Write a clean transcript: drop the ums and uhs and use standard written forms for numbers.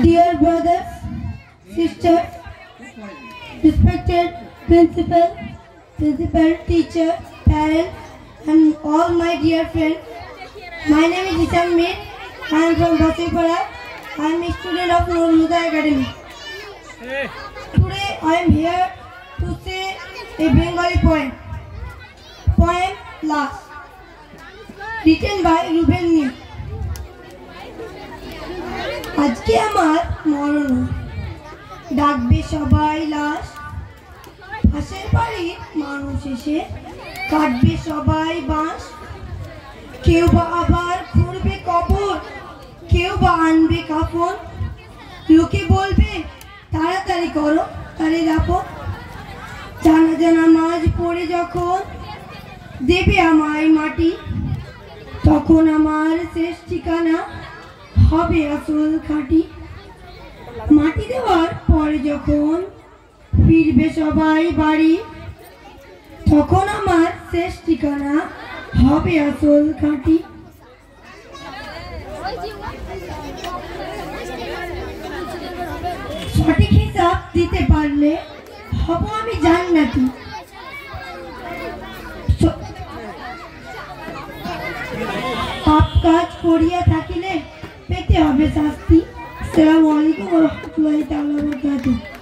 Dear brothers, sisters, respected principal, teachers, parents, and all my dear friends, my name is Ishan Mir. I am from Basipara. I am a student of Nur Huda Academy. Today I am here to say a Bengali poem. Poem Last, written by Ruben Mir. আজকে আমার মরণ ডাকবে সবাই লাশ পাশের বাড়ির মানুষ এসে কাটবে সবাই বাঁশ কেউ বা আবার খুঁড়বে কবর কেউ বা আনবে কাফন লোকে বলবে তাড়াতাড়ি করো তারে দাফন জানাজা নামাজ পড়ে যখন দেবে আমায় মাটি তখন আমার শেষ ঠিকানা হবে আসল খাঁটি মাটি দেওয়ার পরে যখন ফিরবে সবাই বাড়ি তখন আমার শেষ ঠিকানা হবে আসল খাঁটি সঠিক হিসাব দিতে পারলে হব আমি জান্নাতি পাপ কাজ করিয়া থাকিলে পেতে হবে শাস্তি। আসসালামু আলাইকুম ওয়া রাহমাতুল্লাহি তাআলা ওয়া বারাকাতুহু।